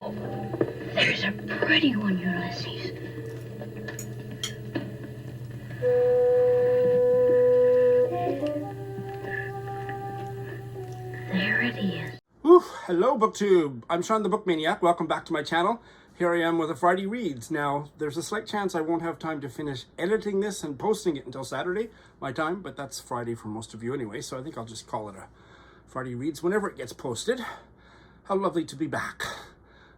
There's a pretty one, Ulysses. There it is. Ooh, hello BookTube. I'm Sean the Book Maniac. Welcome back to my channel. Here I am with a Friday Reads. Now, there's a slight chance I won't have time to finish editing this and posting it until Saturday, my time, but that's Friday for most of you anyway, so I think I'll just call it a Friday Reads whenever it gets posted. How lovely to be back.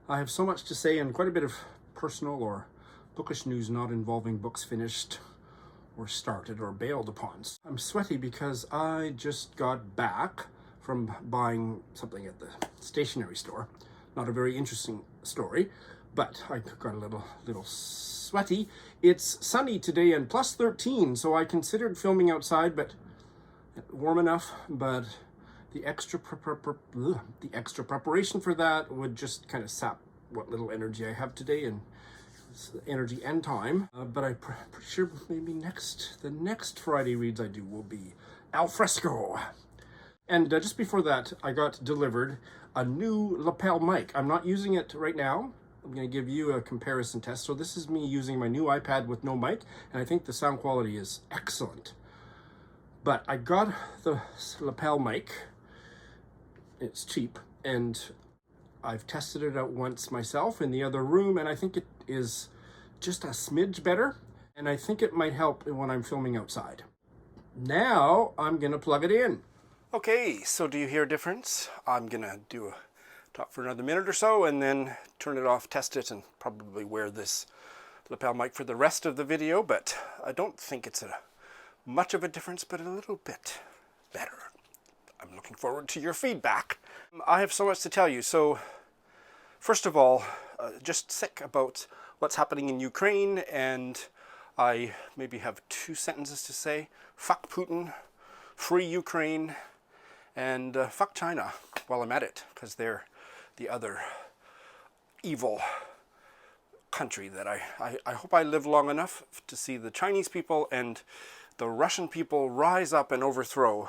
I have so much to say and quite a bit of personal or bookish news not involving books finished or started or bailed upon. I'm sweaty because I just got back from buying something at the stationery store. Not a very interesting story, but I got a little sweaty. It's sunny today and plus 13, so I considered filming outside, but warm enough, but the extra preparation for that would just kind of sap what little energy I have today, and energy and time. But I'm pretty sure maybe the next Friday Reads I do will be al fresco. And just before that, I got delivered a new lapel mic. I'm not using it right now. I'm going to give you a comparison test. So this is me using my new iPad with no mic, and I think the sound quality is excellent. But I got the lapel mic. It's cheap, and I've tested it out once myself in the other room, and I think it is just a smidge better, and I think it might help when I'm filming outside. Now I'm going to plug it in. Okay, so do you hear a difference? I'm gonna talk for another minute or so and then turn it off, test it, and probably wear this lapel mic for the rest of the video, but I don't think it's much of a difference, but a little bit better. I'm looking forward to your feedback. I have so much to tell you. So first of all, just sick about what's happening in Ukraine, and I maybe have two sentences to say. Fuck Putin, free Ukraine, and fuck China while I'm at it, because they're the other evil country that I hope I live long enough to see the Chinese people and the Russian people rise up and overthrow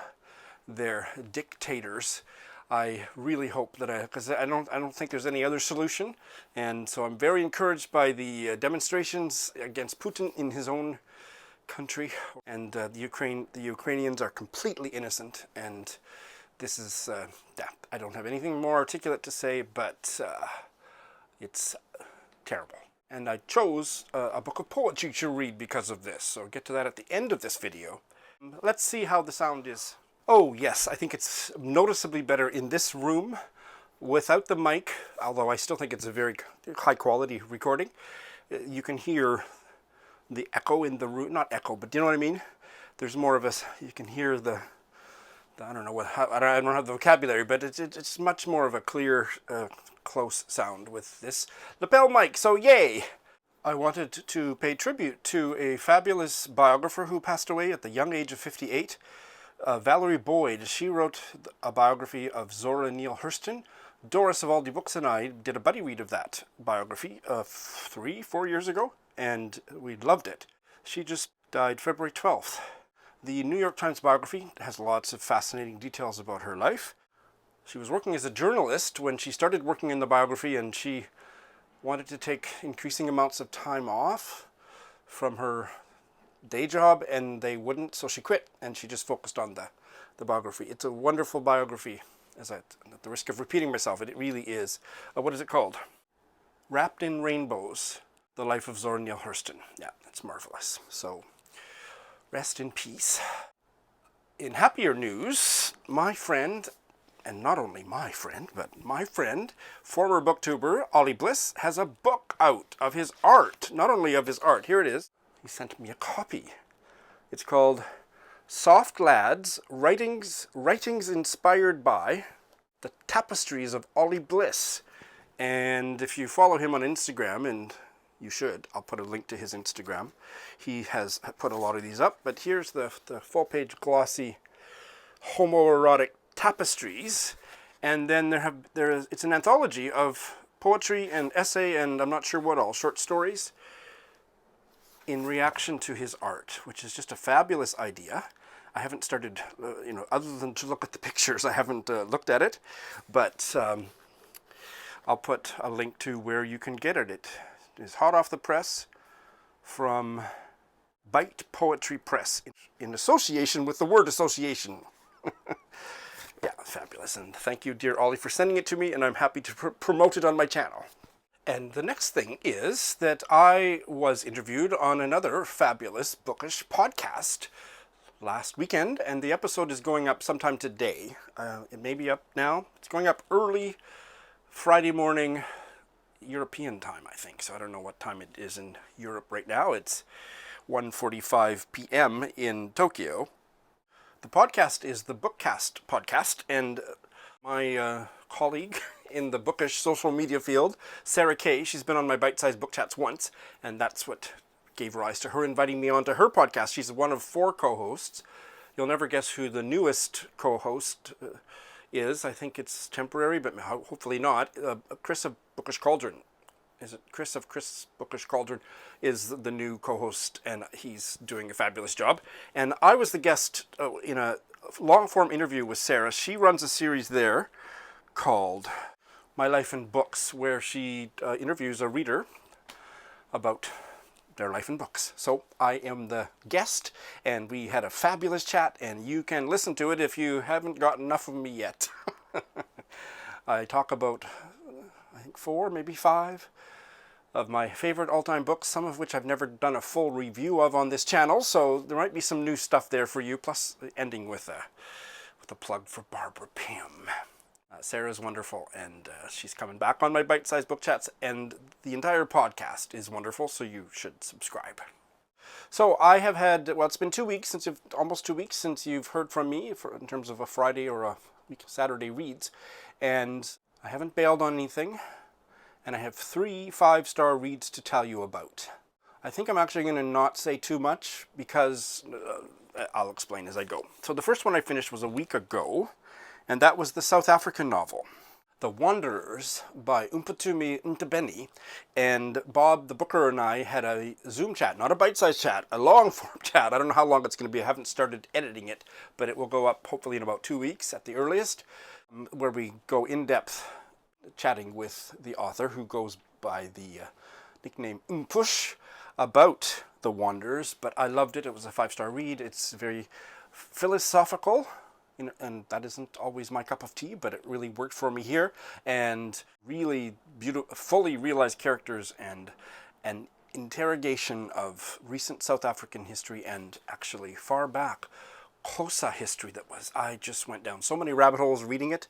their dictators. I really hope that because I don't think there's any other solution, and so I'm very encouraged by the demonstrations against Putin in his own country, and the Ukrainians are completely innocent, and this is, I don't have anything more articulate to say, but it's terrible. And I chose a book of poetry to read because of this, so I'll get to that at the end of this video. Let's see how the sound is. Oh yes, I think it's noticeably better in this room without the mic, although I still think it's a very high quality recording. You can hear the echo in the room, not echo, but you know what I mean? There's more of you can hear I don't know I don't have the vocabulary, but it's much more of a clear, close sound with this lapel mic, so yay! I wanted to pay tribute to a fabulous biographer who passed away at the young age of 58, Valerie Boyd. She wrote a biography of Zora Neale Hurston. Doris of Aldi Books and I did a buddy read of that biography 3-4 years ago, and we loved it. She just died February 12th. The New York Times biography has lots of fascinating details about her life. She was working as a journalist when she started working in the biography, and she wanted to take increasing amounts of time off from her day job, and they wouldn't, so she quit, and she just focused on the biography. It's a wonderful biography, at the risk of repeating myself, it really is. What is it called? Wrapped in Rainbows, The Life of Zora Neale Hurston. Yeah, it's marvelous. So, rest in peace. In happier news, my friend, and not only my friend, but my friend, former booktuber Ollie Bliss, has a book out of his art. Not only of his art, here it is. He sent me a copy. It's called Soft Lads, Writings Inspired by the Tapestries of Ollie Bliss. And if you follow him on Instagram, and you should, I'll put a link to his Instagram. He has put a lot of these up, but here's the full-page glossy homoerotic tapestries. And then it's an anthology of poetry and essay and I'm not sure what all, short stories in reaction to his art, which is just a fabulous idea. I haven't started, other than to look at the pictures, I haven't looked at it, but I'll put a link to where you can get it. It is hot off the press from Bite Poetry Press in association with the word association. Yeah, fabulous. And thank you, dear Ollie, for sending it to me, and I'm happy to promote it on my channel. And the next thing is that I was interviewed on another fabulous bookish podcast last weekend, and the episode is going up sometime today. It may be up now. It's going up early Friday morning European time, I think. So I don't know what time it is in Europe right now. It's 1:45 p.m. in Tokyo. The podcast is the Bookcast podcast, and my colleague in the bookish social media field, Sarah Kay, she's been on my bite-sized book chats once, and that's what gave rise to her inviting me onto her podcast. She's one of 4 co-hosts. You'll never guess who the newest co-host is. I think it's temporary, but hopefully not. Chris of Bookish Cauldron. Is it Chris of Chris Bookish Cauldron is the new co-host, and he's doing a fabulous job. And I was the guest in a long-form interview with Sarah. She runs a series there called My Life in Books, where she interviews a reader about their life in books. So I am the guest, and we had a fabulous chat, and you can listen to it if you haven't got enough of me yet. I talk about, I think 4, maybe 5 of my favorite all-time books, some of which I've never done a full review of on this channel, so there might be some new stuff there for you, plus ending with a plug for Barbara Pym. Sarah's wonderful, and she's coming back on my bite-sized book chats, and the entire podcast is wonderful, so you should subscribe. So I have had, well, it's been 2 weeks almost 2 weeks since you've heard from me in terms of a Friday or a week Saturday reads, and I haven't bailed on anything, and I have 3 5-star reads to tell you about. I think I'm actually going to not say too much because I'll explain as I go. So the first one I finished was a week ago, and that was the South African novel, The Wanderers by Mphuthumi Ntabeni. And Bob, the booker, and I had a Zoom chat, not a bite-sized chat, a long-form chat. I don't know how long it's going to be. I haven't started editing it, but it will go up hopefully in about 2 weeks at the earliest, where we go in-depth chatting with the author, who goes by the nickname Mphush, about The Wanderers. But I loved it. It was a 5-star read. It's very philosophical, and that isn't always my cup of tea, but it really worked for me here, and really beautiful, fully realized characters, and an interrogation of recent South African history, and actually far back Xhosa history I just went down so many rabbit holes reading it,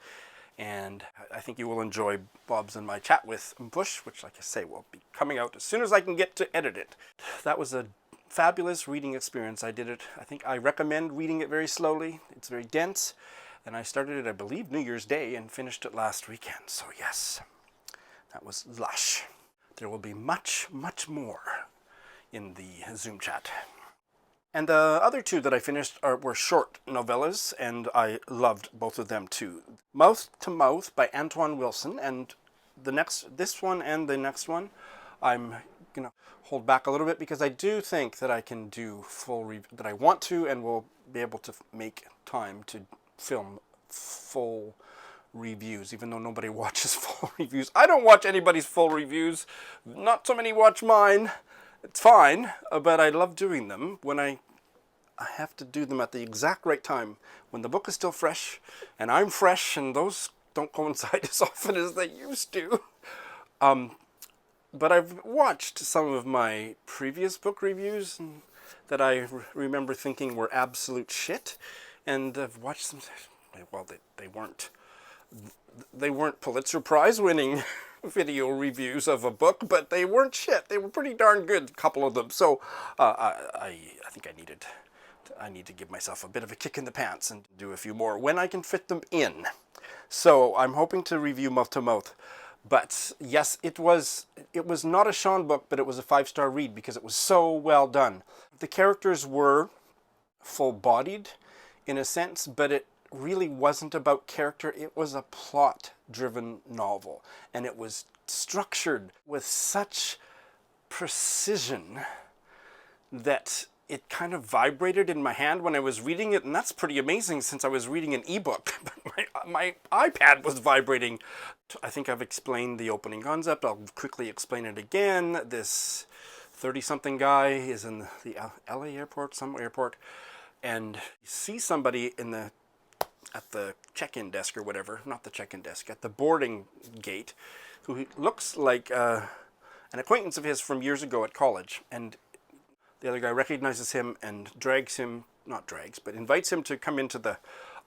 and I think you will enjoy Bob's and my chat with Mphush, which, like I say, will be coming out as soon as I can get to edit it. That was a fabulous reading experience. I did it. I think I recommend reading it very slowly. It's very dense, and I started it, I believe, New Year's Day and finished it last weekend. So yes, that was lush. There will be much, much more in the Zoom chat. And the other 2 that I finished were short novellas, and I loved both of them too. Mouth to Mouth by Antoine Wilson, and this one and the next one, I'm gonna hold back a little bit because I do think that I can do that I want to, and will be able to make time to film full reviews, even though nobody watches full reviews. I don't watch anybody's full reviews. Not so many watch mine. It's fine, but I love doing them when I have to do them at the exact right time, when the book is still fresh, and I'm fresh, and those don't coincide as often as they used to. But I've watched some of my previous book reviews that I remember thinking were absolute shit, and I've watched them. Well, they weren't Pulitzer Prize winning video reviews of a book, but they weren't shit. They were pretty darn good, a couple of them. So I think I need to give myself a bit of a kick in the pants and do a few more when I can fit them in. So I'm hoping to review Mouth to Mouth. But yes, it was not a Sean book, but it was a 5-star read because it was so well done. The characters were full-bodied in a sense, but it really wasn't about character. It was a plot-driven novel, and it was structured with such precision that it kind of vibrated in my hand when I was reading it, and that's pretty amazing since I was reading an ebook. But my iPad was vibrating. I think I've explained the opening concept. I'll quickly explain it again. This 30-something guy is in the LA airport, some airport, and he sees somebody at the check-in desk or whatever, not the check-in desk, at the boarding gate, who looks like an acquaintance of his from years ago at college. And the other guy recognizes him and invites him to come into the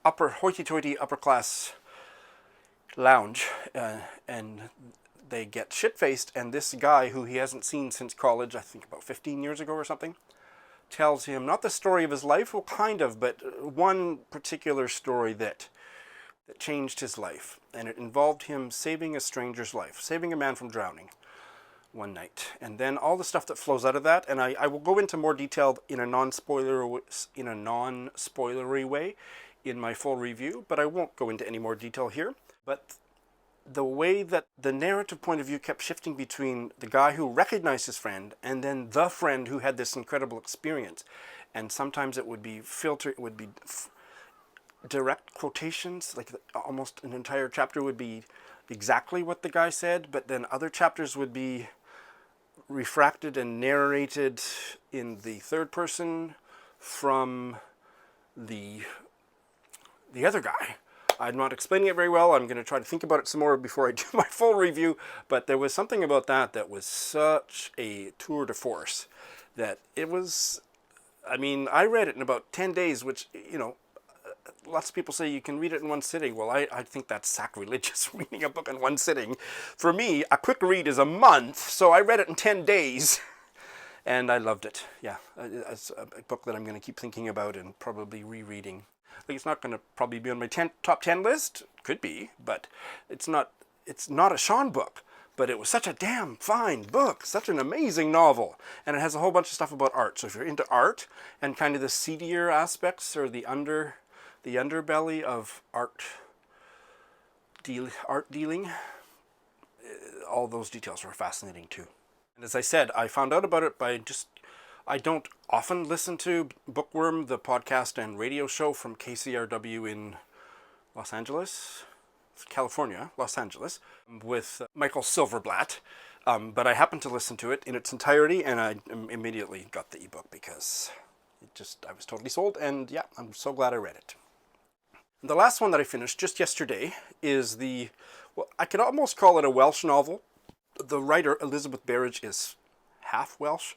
hoity-toity upper-class lounge, and they get shit-faced, and this guy, who he hasn't seen since college, I think about 15 years ago or something, tells him not the story of his life, well, kind of, but one particular story that changed his life, and it involved him saving a stranger's life, saving a man from drowning one night, and then all the stuff that flows out of that. And I will go into more detail in a non-spoilery way in my full review, but I won't go into any more detail here. But the way that the narrative point of view kept shifting between the guy who recognized his friend and then the friend who had this incredible experience, and sometimes it would be direct quotations, like almost an entire chapter would be exactly what the guy said, but then other chapters would be refracted and narrated in the third person from the other guy. I'm not explaining it very well. I'm going to try to think about it some more before I do my full review, but there was something about that was such a tour de force that it was, I mean, I read it in about 10 days, which, you know, lots of people say you can read it in one sitting. Well, I think that's sacrilegious, reading a book in one sitting. For me, a quick read is a month, so I read it in 10 days, and I loved it. Yeah, it's a book that I'm going to keep thinking about and probably rereading. Like, it's not going to probably be on my top 10 list. Could be, but it's not a Sean book. But it was such a damn fine book, such an amazing novel. And it has a whole bunch of stuff about art. So if you're into art and kind of the seedier aspects or the underbelly of art dealing, all those details were fascinating too. And as I said, I found out about it I don't often listen to Bookworm, the podcast and radio show from KCRW in Los Angeles, California, Los Angeles, with Michael Silverblatt. But I happened to listen to it in its entirety, and I immediately got the ebook because I was totally sold, and yeah, I'm so glad I read it. And the last one that I finished just yesterday is I could almost call it a Welsh novel. The writer, Elizabeth Berridge, is half Welsh.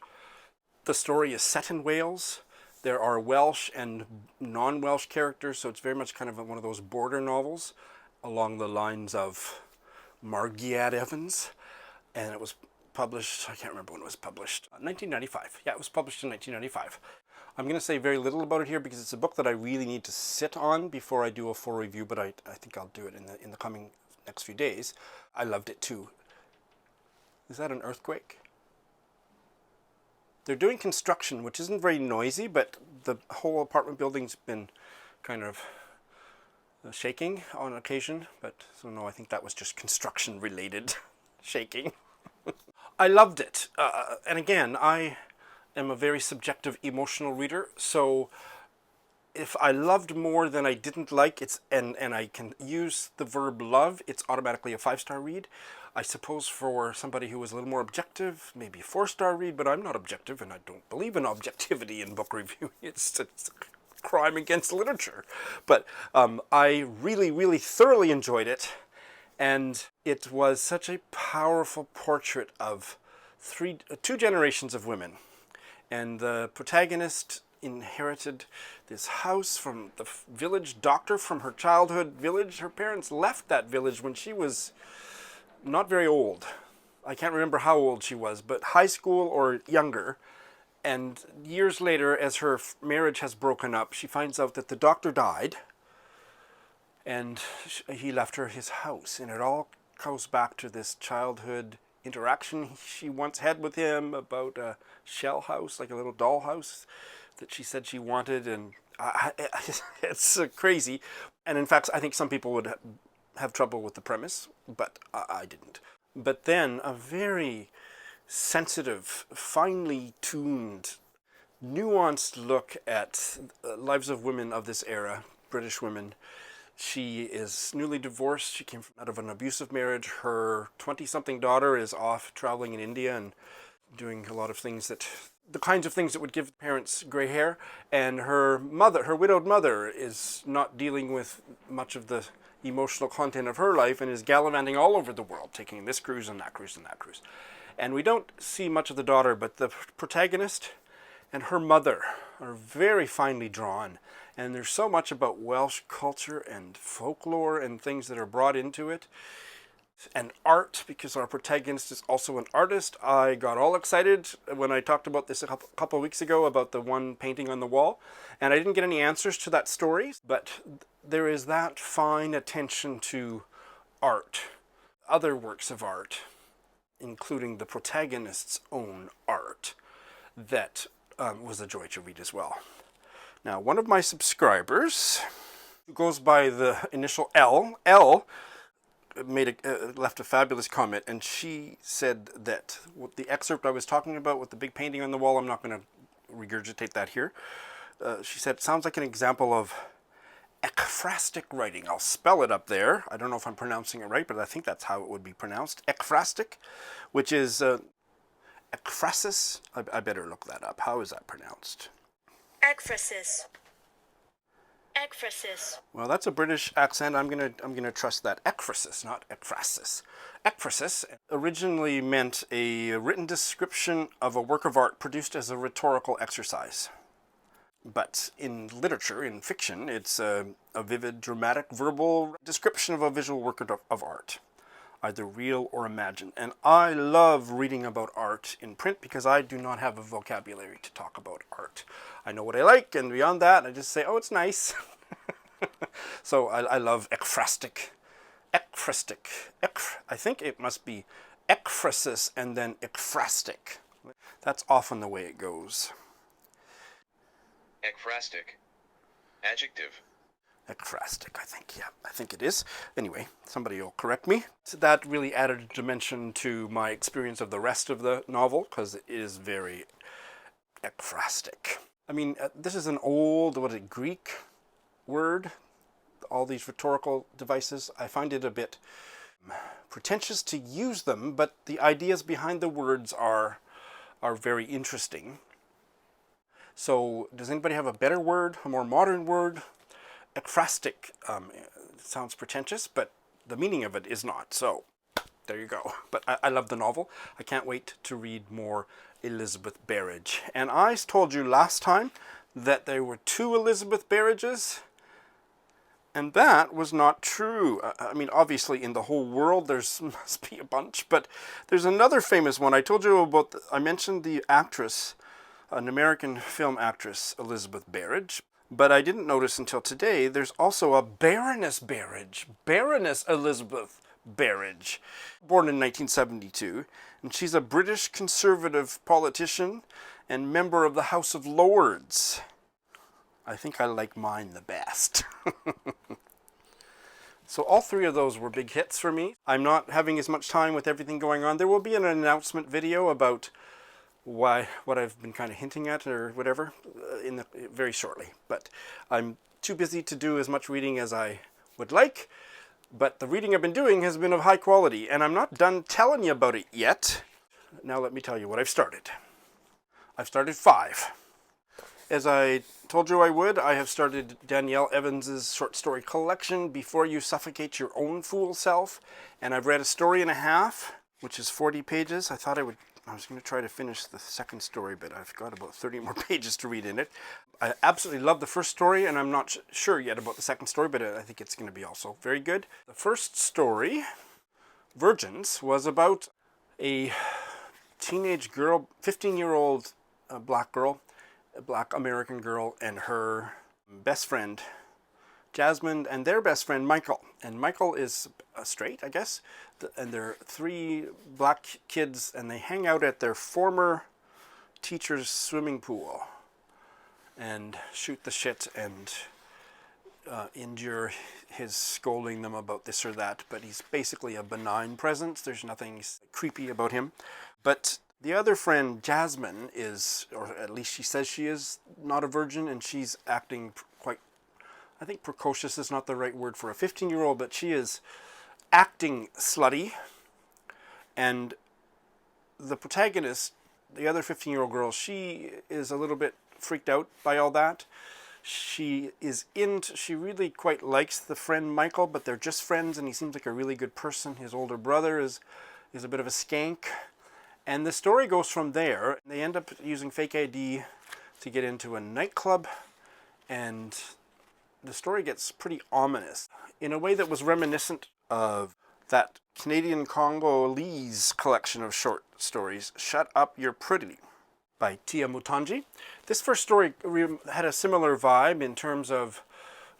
The story is set in Wales. There are Welsh and non-Welsh characters, so it's very much kind of one of those border novels along the lines of Margiad Evans. And it was published, I can't remember when it was published, 1995. Yeah, it was published in 1995. I'm going to say very little about it here because it's a book that I really need to sit on before I do a full review, but I think I'll do it in the coming next few days. I loved it too. Is that an earthquake? They're doing construction, which isn't very noisy, but the whole apartment building's been kind of shaking on occasion. So no, I think that was just construction-related shaking. I loved it. And again, I am a very subjective, emotional reader, so if I loved more than I didn't like, and I can use the verb love, it's automatically a 5-star read. I suppose for somebody who was a little more objective, maybe a 4-star read, but I'm not objective, and I don't believe in objectivity in book review. It's a crime against literature. But I really, really thoroughly enjoyed it, and it was such a powerful portrait of two generations of women. And the protagonist inherited this house from the village doctor from her childhood village. Her parents left that village when she was not very old. I can't remember how old she was, but high school or younger. And years later, as her marriage has broken up, she finds out that the doctor died and he left her his house. And it all goes back to this childhood interaction she once had with him about a shell house, like a little doll house that she said she wanted. And it's crazy. And in fact, I think some people would have trouble with the premise, but I didn't. But then a very sensitive, finely tuned, nuanced look at lives of women of this era, British women, She is newly divorced. She came out of an abusive marriage. Her 20-something daughter is off traveling in India and doing a lot of things the kinds of things that would give parents gray hair. And her mother, her widowed mother, is not dealing with much of the emotional content of her life and is gallivanting all over the world, taking this cruise and that cruise and that cruise. And we don't see much of the daughter, but the protagonist and her mother are very finely drawn. And there's so much about Welsh culture and folklore and things that are brought into it. And art, because our protagonist is also an artist. I got all excited when I talked about this a couple of weeks ago about the one painting on the wall. And I didn't get any answers to that story, but there is that fine attention to art, other works of art, including the protagonist's own art, that was a joy to read as well. Now, one of my subscribers, who goes by the initial L, left a fabulous comment, and she said that the excerpt I was talking about with the big painting on the wall, I'm not going to regurgitate that here. She said, it sounds like an example of ekphrastic writing. I'll spell it up there. I don't know if I'm pronouncing it right, but I think that's how it would be pronounced. Ekphrastic, which is ekphrasis. I better look that up. How is that pronounced? Ekphrasis. Ekphrasis. Well, that's a British accent. I'm gonna trust that. Ekphrasis, not ekphrasis. Ekphrasis originally meant a written description of a work of art produced as a rhetorical exercise. But in literature, in fiction, it's a vivid, dramatic, verbal description of a visual work of art, either real or imagined. And I love reading about art in print because I do not have a vocabulary to talk about art. I know what I like, and beyond that, I just say, oh, it's nice. So I love ekphrastic. I think it must be ekphrasis and then ekphrastic. That's often the way it goes. Ekphrastic. Adjective. Ekphrastic, I think it is. Anyway, somebody will correct me. So that really added a dimension to my experience of the rest of the novel, because it is very ekphrastic. I mean, this is an old, Greek word, all these rhetorical devices. I find it a bit pretentious to use them, but the ideas behind the words are very interesting. So, does anybody have a better word, a more modern word? Ekphrastic sounds pretentious, but the meaning of it is not. So, there you go. But I love the novel. I can't wait to read more Elizabeth Berridge. And I told you last time that there were 2 Elizabeth Berridges, and that was not true. I mean, obviously in the whole world there must be a bunch, but there's another famous one. I told you about, I mentioned the actress, an American film actress, Elizabeth Berridge. But I didn't notice until today, there's also a Baroness Berridge, Baroness Elizabeth Berridge, born in 1972, and she's a British conservative politician and member of the House of Lords. I think I like mine the best. So all 3 of those were big hits for me. I'm not having as much time with everything going on. There will be an announcement video about what I've been kind of hinting at or whatever very shortly. But I'm too busy to do as much reading as I would like. But the reading I've been doing has been of high quality, and I'm not done telling you about it yet. Now let me tell you what I've started. I've started 5. As I told you I would, I have started Danielle Evans's short story collection, Before You Suffocate Your Own Fool Self. And I've read a story and a half, which is 40 pages. I was going to try to finish the second story, but I've got about 30 more pages to read in it. I absolutely love the first story, and I'm not sure yet about the second story, but I think it's going to be also very good. The first story, Virgins, was about a teenage girl, 15-year-old black girl, a black American girl, and her best friend, Jasmine, and their best friend, Michael. And Michael is straight, I guess. And they're 3 black kids, and they hang out at their former teacher's swimming pool and shoot the shit and endure his scolding them about this or that. But he's basically a benign presence. There's nothing creepy about him. But the other friend, Jasmine, is, or at least she says she is, not a virgin, and she's acting quite I think precocious is not the right word for a 15-year-old, but she is acting slutty. And the protagonist, the other 15-year-old girl, she is a little bit freaked out by all that. She really quite likes the friend Michael, but they're just friends, and he seems like a really good person. His older brother is a bit of a skank. And the story goes from there. They end up using fake ID to get into a nightclub, and the story gets pretty ominous in a way that was reminiscent of that Canadian Congolese collection of short stories, Shut Up You're Pretty, by Tia Mutanji. This first story had a similar vibe in terms of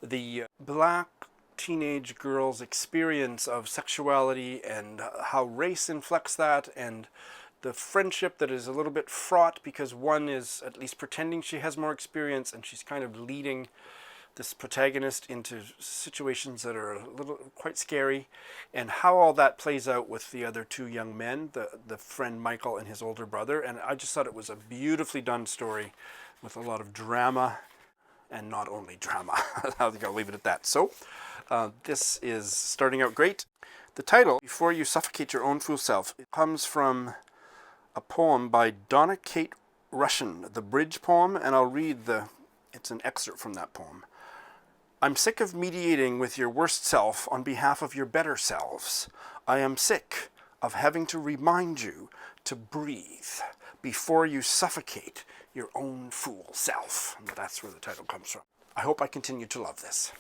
the black teenage girl's experience of sexuality and how race inflects that, and the friendship that is a little bit fraught because one is at least pretending she has more experience, and she's kind of leading this protagonist into situations that are quite scary, and how all that plays out with the other two young men, the friend Michael and his older brother. And I just thought it was a beautifully done story with a lot of drama, and not only drama. I think I'll leave it at that. So this is starting out great. The title, Before You Suffocate Your Own Fool Self, it comes from a poem by Donna Kate Russian, the bridge poem, and I'll read it's an excerpt from that poem. I'm sick of mediating with your worst self on behalf of your better selves. I am sick of having to remind you to breathe before you suffocate your own fool self. And that's where the title comes from. I hope I continue to love this.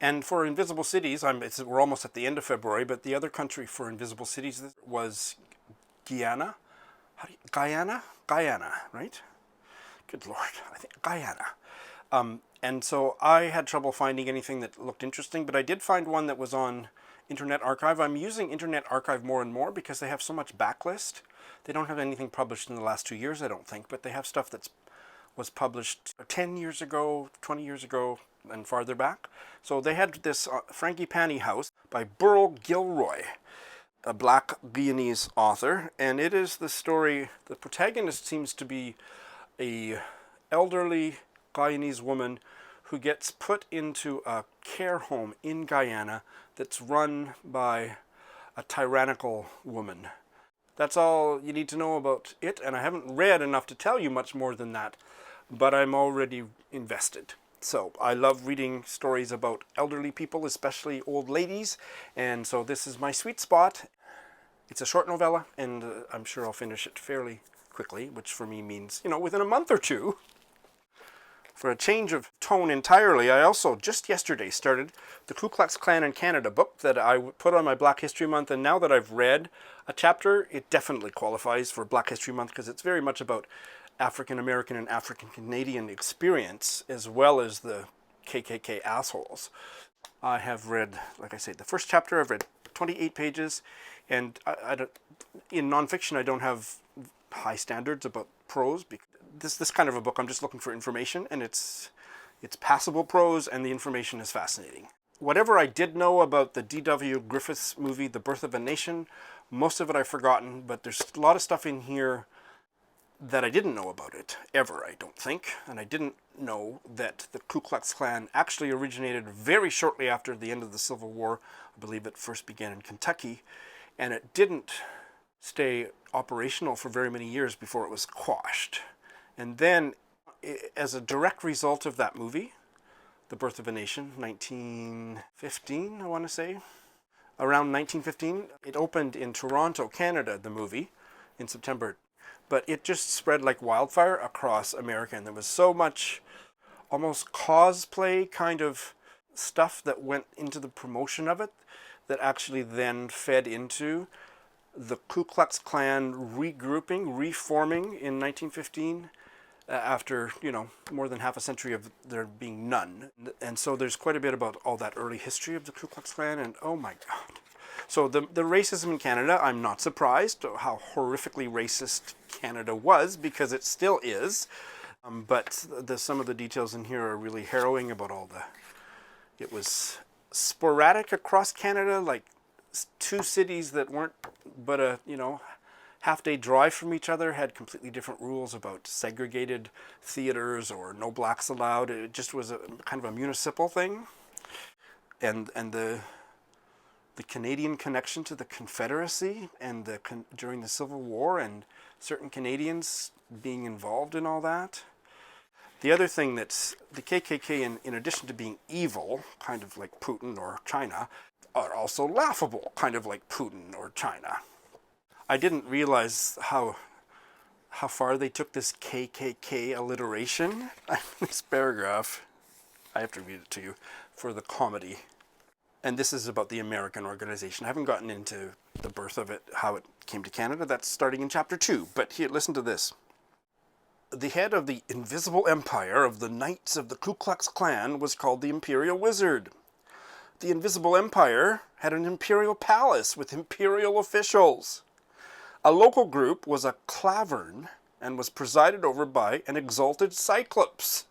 And for Invisible Cities, we're almost at the end of February, but the other country for Invisible Cities was Guyana. Guyana, right? Good Lord, I think Guyana. And so I had trouble finding anything that looked interesting, but I did find one that was on Internet Archive. I'm using Internet Archive more and more because they have so much backlist. They don't have anything published in the last 2 years, I don't think, but they have stuff that was published 10 years ago, 20 years ago, and farther back. So they had this Frangipani House by Beryl Gilroy, a black Guyanese author, and it is the story, the protagonist seems to be a elderly Guyanese woman who gets put into a care home in Guyana that's run by a tyrannical woman. That's all you need to know about it, and I haven't read enough to tell you much more than that, but I'm already invested. So I love reading stories about elderly people, especially old ladies, and so this is my sweet spot. It's a short novella, and I'm sure I'll finish it fairly quickly, which for me means, within a month or two. For a change of tone entirely, I also just yesterday started the Ku Klux Klan in Canada book that I put on my Black History Month, and now that I've read a chapter, it definitely qualifies for Black History Month because it's very much about African American and African Canadian experience as well as the KKK assholes. I have read, like I say, the first chapter. I've read 28 pages, and in nonfiction I don't have high standards about prose. This kind of a book, I'm just looking for information, and it's passable prose, and the information is fascinating. Whatever I did know about the D.W. Griffiths movie, The Birth of a Nation, most of it I've forgotten, but there's a lot of stuff in here that I didn't know about it, ever, I don't think. And I didn't know that the Ku Klux Klan actually originated very shortly after the end of the Civil War. I believe it first began in Kentucky, and it didn't stay operational for very many years before it was quashed. And then, as a direct result of that movie, The Birth of a Nation, 1915, I want to say, around 1915, it opened in Toronto, Canada, the movie, in September. But it just spread like wildfire across America, and there was so much almost cosplay kind of stuff that went into the promotion of it that actually then fed into the Ku Klux Klan regrouping, reforming in 1915 after, more than half a century of there being none. And so there's quite a bit about all that early history of the Ku Klux Klan, and oh my God. So the racism in Canada, I'm not surprised how horrifically racist Canada was, because it still is. But some of the details in here are really harrowing about it was sporadic across Canada, like two cities that weren't but a, half-day drive from each other, had completely different rules about segregated theaters or no blacks allowed. It just was a kind of a municipal thing. And the Canadian connection to the Confederacy and during the Civil War and certain Canadians being involved in all that. The other thing that's the KKK, in addition to being evil, kind of like Putin or China, are also laughable, kind of like Putin or China. I didn't realize how far they took this KKK alliteration. This paragraph, I have to read it to you for the comedy. And this is about the American organization. I haven't gotten into the birth of it, how it came to Canada. That's starting in chapter 2. But here, listen to this. The head of the invisible empire of the Knights of the Ku Klux Klan was called the Imperial Wizard. The invisible empire had an imperial palace with imperial officials. A local group was a clavern and was presided over by an exalted cyclops.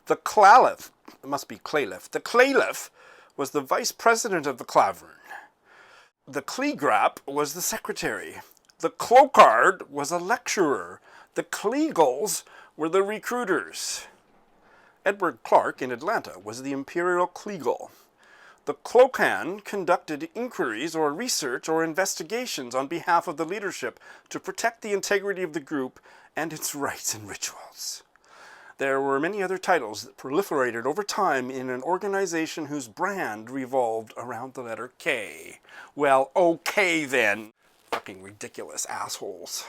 The Clalif, it must be Claylif, the Claylif was the vice president of the clavern. The Clegrap was the secretary. The Clocard was a lecturer. The Kleagles were the recruiters. Edward Clark in Atlanta was the imperial Kleagle. The Clocan conducted inquiries or research or investigations on behalf of the leadership to protect the integrity of the group and its rites and rituals. There were many other titles that proliferated over time in an organization whose brand revolved around the letter K. Well, okay then. Fucking ridiculous assholes.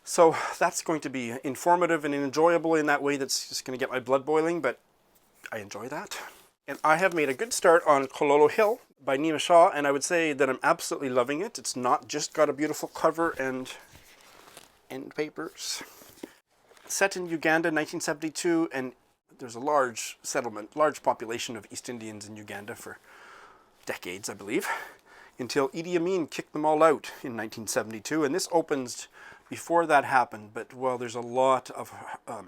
So that's going to be informative and enjoyable in that way that's just going to get my blood boiling, but I enjoy that. And I have made a good start on Kololo Hill by Neema Shah, and I would say that I'm absolutely loving it. It's not just got a beautiful cover and end papers. Set in Uganda, 1972, and there's a large settlement, large population of East Indians in Uganda for decades, I believe, until Idi Amin kicked them all out in 1972. And this opens before that happened, but well, there's a lot of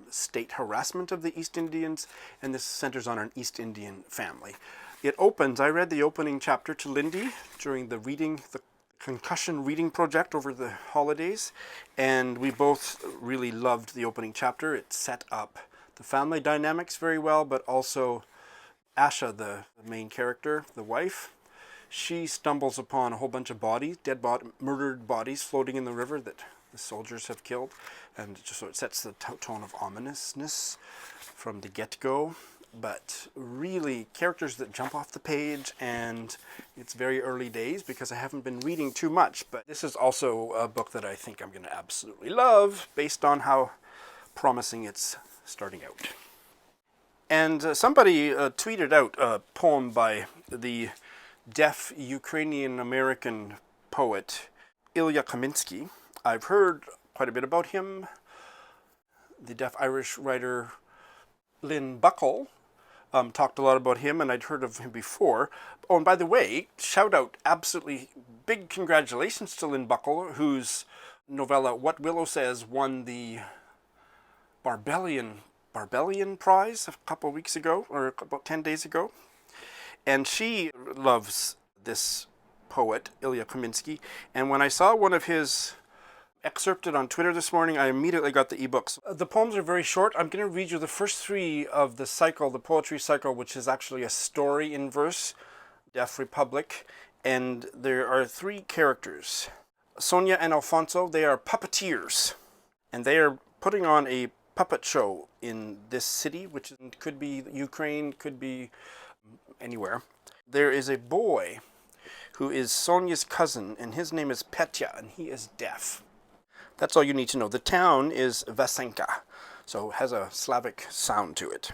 state harassment of the East Indians, and this centers on an East Indian family. It opens, I read the opening chapter to Lindy during the concussion reading project over the holidays, and we both really loved the opening chapter. It set up the family dynamics very well, but also Asha, the main character, the wife, she stumbles upon a whole bunch of bodies, murdered bodies floating in the river that the soldiers have killed, and just so it sets the tone of ominousness from the get-go. But really, characters that jump off the page, and it's very early days because I haven't been reading too much. But this is also a book that I think I'm going to absolutely love based on how promising it's starting out. And somebody tweeted out a poem by the deaf Ukrainian-American poet Ilya Kaminsky. I've heard quite a bit about him. The deaf Irish writer Lynn Buckle talked a lot about him, and I'd heard of him before. Oh, and by the way, shout out, absolutely big congratulations to Lynn Buckle, whose novella What Willow Says won the Barbellion Prize a couple of weeks ago, or about 10 days ago. And she loves this poet, Ilya Kaminsky, and when I saw one of his excerpted on Twitter this morning, I immediately got the ebooks. The poems are very short. I'm going to read you the first 3 of the cycle, the poetry cycle, which is actually a story in verse, Deaf Republic, and there are 3 characters. Sonia and Alfonso, they are puppeteers, and they are putting on a puppet show in this city, which could be Ukraine, could be anywhere. There is a boy who is Sonia's cousin, and his name is Petya, and he is deaf. That's all you need to know. The town is Vasenka, so it has a Slavic sound to it.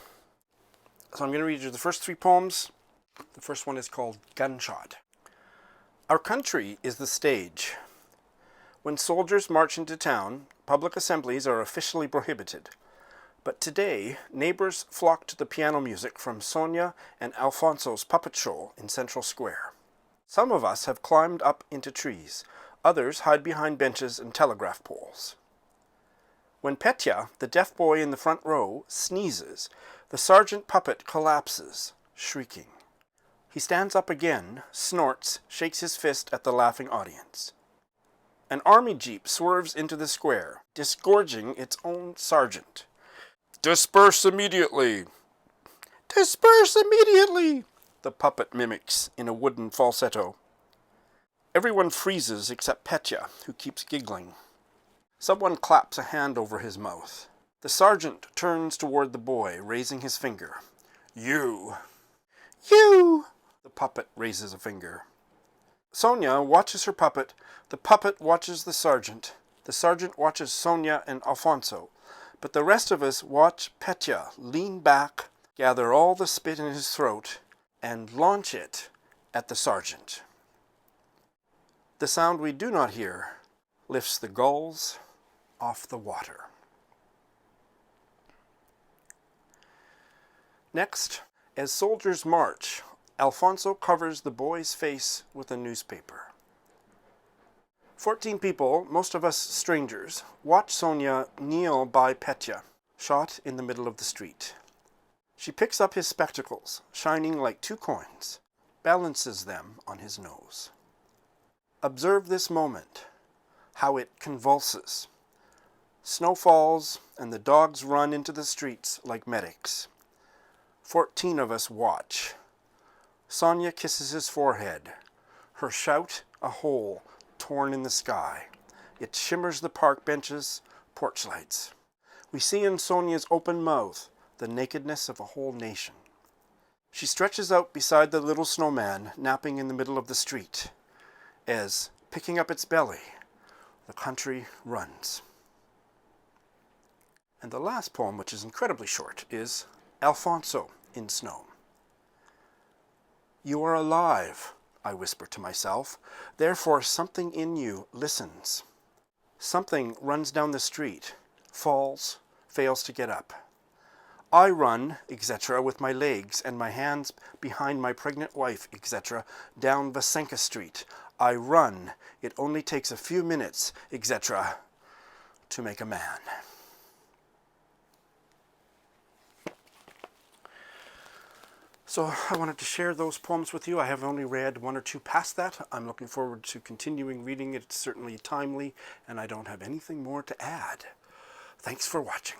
So I'm going to read you the first 3 poems. The first one is called Gunshot. Our country is the stage. When soldiers march into town, public assemblies are officially prohibited. But today, neighbors flock to the piano music from Sonia and Alfonso's puppet show in Central Square. Some of us have climbed up into trees. Others hide behind benches and telegraph poles. When Petya, the deaf boy in the front row, sneezes, the sergeant puppet collapses, shrieking. He stands up again, snorts, shakes his fist at the laughing audience. An army jeep swerves into the square, disgorging its own sergeant. "Disperse immediately!" "Disperse immediately!" the puppet mimics in a wooden falsetto. Everyone freezes except Petya, who keeps giggling. Someone claps a hand over his mouth. The sergeant turns toward the boy, raising his finger. "You!" "You!" The puppet raises a finger. Sonia watches her puppet. The puppet watches the sergeant. The sergeant watches Sonia and Alfonso. But the rest of us watch Petya lean back, gather all the spit in his throat, and launch it at the sergeant. The sound we do not hear lifts the gulls off the water. Next, as soldiers march, Alfonso covers the boy's face with a newspaper. 14 people, most of us strangers, watch Sonia kneel by Petya, shot in the middle of the street. She picks up his spectacles, shining like 2 coins, balances them on his nose. Observe this moment, how it convulses. Snow falls, and the dogs run into the streets like medics. 14 of us watch. Sonia kisses his forehead. Her shout, a hole torn in the sky. It shimmers the park benches, porch lights. We see in Sonia's open mouth the nakedness of a whole nation. She stretches out beside the little snowman napping in the middle of the street, as, picking up its belly, the country runs. And the last poem, which is incredibly short, is Alfonso in Snow. "You are alive," I whisper to myself. "Therefore something in you listens. Something runs down the street, falls, fails to get up. I run, etc., with my legs and my hands behind my pregnant wife, etc., down Vasenka Street. I run. It only takes a few minutes, etc., to make a man." So I wanted to share those poems with you. I have only read 1 or 2 past that. I'm looking forward to continuing reading it. It's certainly timely, and I don't have anything more to add. Thanks for watching.